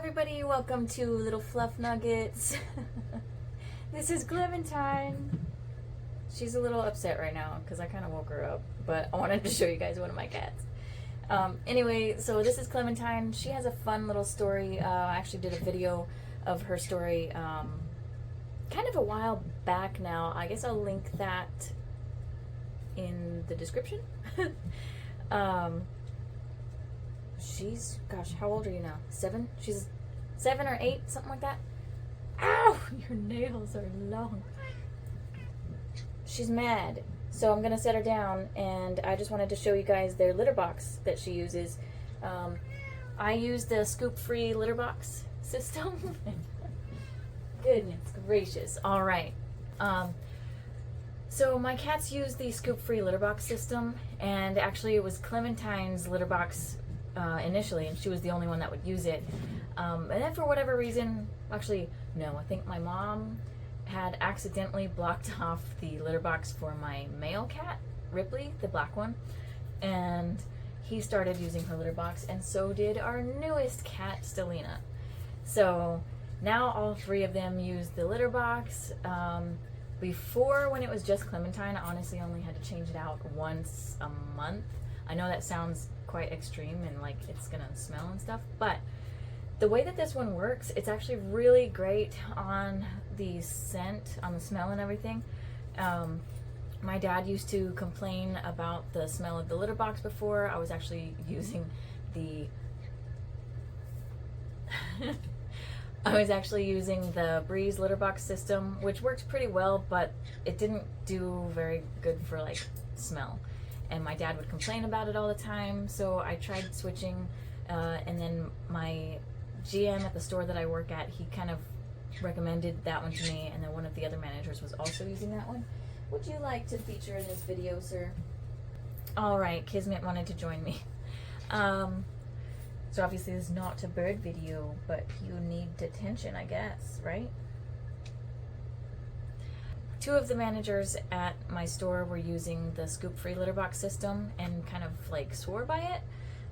everybody, welcome to Little Fluff Nuggets. This is Clementine. She's a little upset right now because I kind of woke her up, but I wanted to show you guys one of my cats. Anyway, so this is Clementine. She has a fun little story. I actually did a video of her story kind of a while back now. I guess I'll link that in the description. Gosh, how old are you now? 7? She's 7 or 8, something like that. Ow! Your nails are long. She's mad. So I'm gonna set her down, and I just wanted to show you guys their litter box that she uses. I use the scoop-free litter box system. Goodness gracious. Alright. So my cats use the scoop-free litter box system, and actually it was Clementine's litter box initially, and she was the only one that would use it. And then for whatever reason, actually, no, I think my mom had accidentally blocked off the litter box for my male cat, Ripley, the black one, and he started using her litter box, and so did our newest cat, Stellina. So now all three of them use the litter box. Before, when it was just Clementine, I honestly only had to change it out once a month. I know that sounds quite extreme and like it's gonna smell and stuff, but the way that this one works, it's actually really great on the scent, on the smell and everything. My dad used to complain about the smell of the litter box before. I was actually using the Breeze litter box system, which worked pretty well, but it didn't do very good for like smell. And my dad would complain about it all the time, so I tried switching, and then my GM at the store that I work at, he kind of recommended that one to me, and then one of the other managers was also using that one. Would you like to feature in this video, sir? Alright, Kismet wanted to join me. So obviously this is not a bird video, but you need attention, I guess, right? Two of the managers at my store were using the scoop-free litter box system and kind of like swore by it.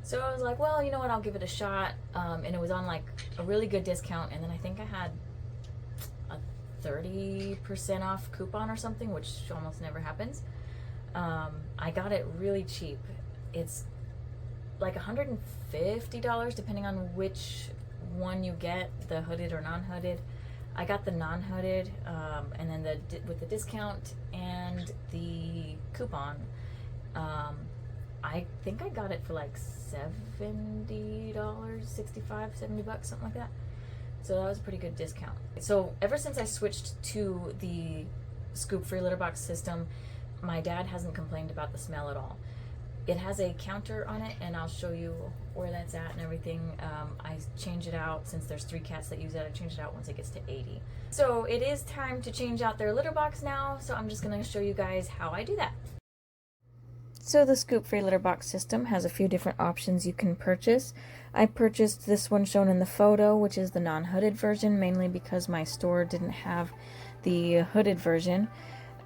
So I was like, well, you know what, I'll give it a shot. And it was on like a really good discount, and then I think I had a 30% off coupon or something, which almost never happens. I got it really cheap. It's like $150 depending on which one you get, the hooded or non-hooded. I got the non-hooded, and then with the discount and the coupon, I think I got it for like $70, 65, 70 bucks, something like that. So that was a pretty good discount. So ever since I switched to the scoop-free litter box system, my dad hasn't complained about the smell at all. It has a counter on it, and I'll show you where that's at and everything. I change it out, since there's 3 cats that use it, I change it out once it gets to 80. So it is time to change out their litter box now, so I'm just going to show you guys how I do that. So the scoop-free litter box system has a few different options you can purchase. I purchased this one shown in the photo, which is the non-hooded version, mainly because my store didn't have the hooded version.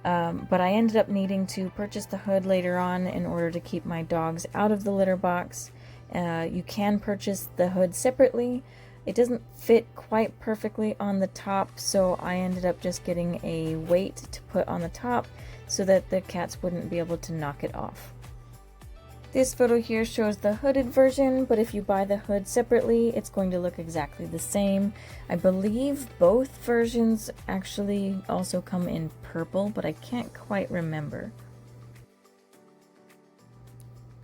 But I ended up needing to purchase the hood later on in order to keep my dogs out of the litter box. You can purchase the hood separately. It doesn't fit quite perfectly on the top, so I ended up just getting a weight to put on the top so that the cats wouldn't be able to knock it off. This photo here shows the hooded version, but if you buy the hood separately, it's going to look exactly the same. I believe both versions actually also come in purple, but I can't quite remember.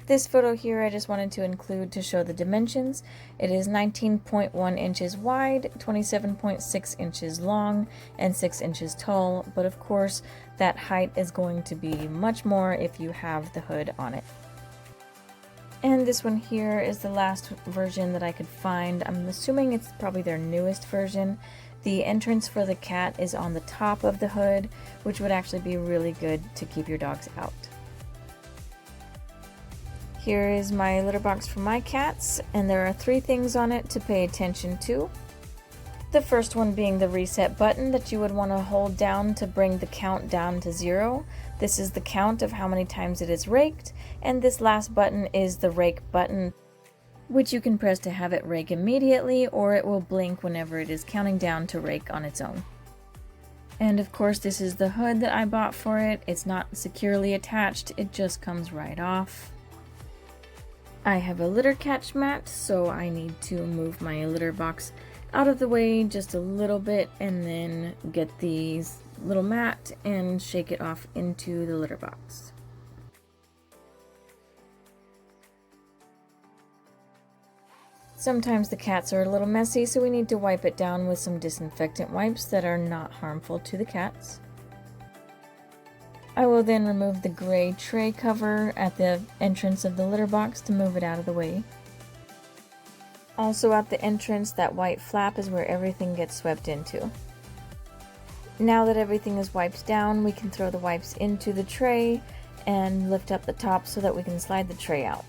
This photo here I just wanted to include to show the dimensions. It is 19.1 inches wide, 27.6 inches long, and 6 inches tall, but of course that height is going to be much more if you have the hood on it. And this one here is the last version that I could find. I'm assuming it's probably their newest version. The entrance for the cat is on the top of the hood, which would actually be really good to keep your dogs out. Here is my litter box for my cats, and there are 3 things on it to pay attention to. The first one being the reset button that you would want to hold down to bring the count down to 0. This is the count of how many times it is raked, and this last button is the rake button. which you can press to have it rake immediately, or it will blink whenever it is counting down to rake on its own. And of course, this is the hood that I bought for it. It's not securely attached, it just comes right off. I have a litter catch mat, so I need to move my litter box out of the way just a little bit and then get the little mat and shake it off into the litter box. Sometimes the cats are a little messy, so we need to wipe it down with some disinfectant wipes that are not harmful to the cats. I will then remove the gray tray cover at the entrance of the litter box to move it out of the way. Also at the entrance, that white flap is where everything gets swept into. Now that everything is wiped down, we can throw the wipes into the tray and lift up the top so that we can slide the tray out.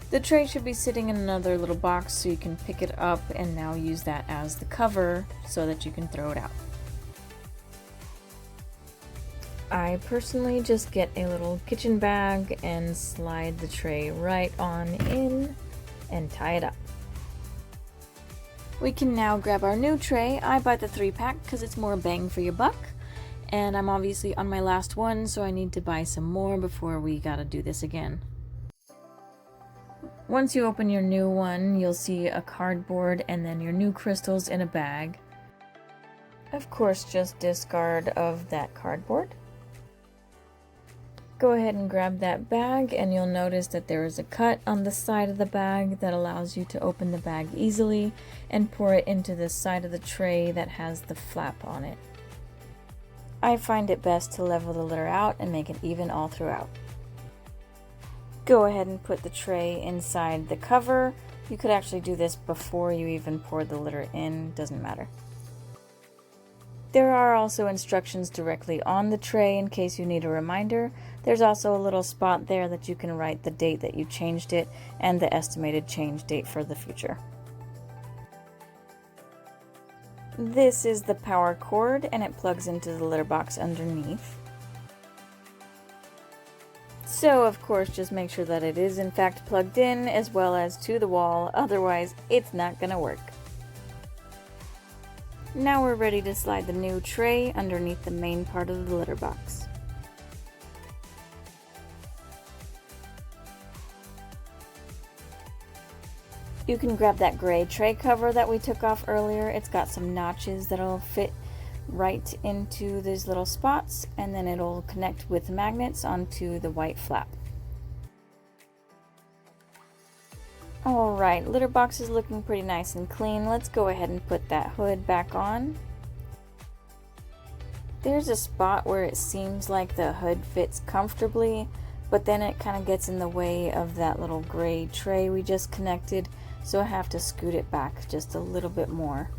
The tray should be sitting in another little box so you can pick it up and now use that as the cover so that you can throw it out. I personally just get a little kitchen bag and slide the tray right on in and tie it up. We can now grab our new tray. I buy the 3-pack because it's more bang for your buck, and I'm obviously on my last one, so I need to buy some more before we gotta do this again. Once you open your new one, you'll see a cardboard and then your new crystals in a bag. Of course, just discard of that cardboard. Go ahead and grab that bag and you'll notice that there is a cut on the side of the bag that allows you to open the bag easily and pour it into the side of the tray that has the flap on it. I find it best to level the litter out and make it even all throughout. Go ahead and put the tray inside the cover. You could actually do this before you even pour the litter in, doesn't matter. There are also instructions directly on the tray in case you need a reminder. There's also a little spot there that you can write the date that you changed it and the estimated change date for the future. This is the power cord and it plugs into the litter box underneath. So of course just make sure that it is in fact plugged in as well as to the wall, otherwise it's not gonna work. Now we're ready to slide the new tray underneath the main part of the litter box. You can grab that gray tray cover that we took off earlier. It's got some notches that'll fit right into these little spots, and then it'll connect with magnets onto the white flap. Alright, litter box is looking pretty nice and clean. Let's go ahead and put that hood back on. There's a spot where it seems like the hood fits comfortably, but then it kind of gets in the way of that little gray tray we just connected, so I have to scoot it back just a little bit more.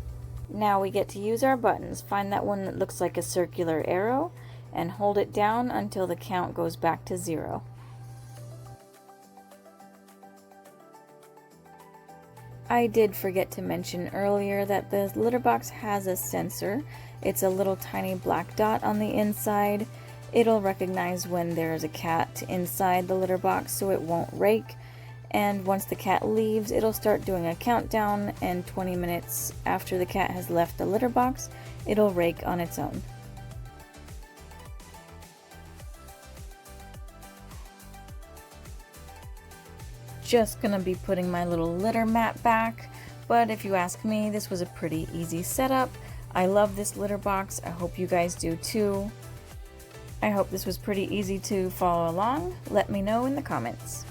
Now we get to use our buttons. Find that one that looks like a circular arrow and hold it down until the count goes back to 0. I did forget to mention earlier that the litter box has a sensor. It's a little tiny black dot on the inside. It'll recognize when there's a cat inside the litter box so it won't rake. And once the cat leaves, it'll start doing a countdown, and 20 minutes after the cat has left the litter box, it'll rake on its own. Just gonna be putting my little litter mat back, but if you ask me, this was a pretty easy setup. I love this litter box. I hope you guys do too. I hope this was pretty easy to follow along. Let me know in the comments.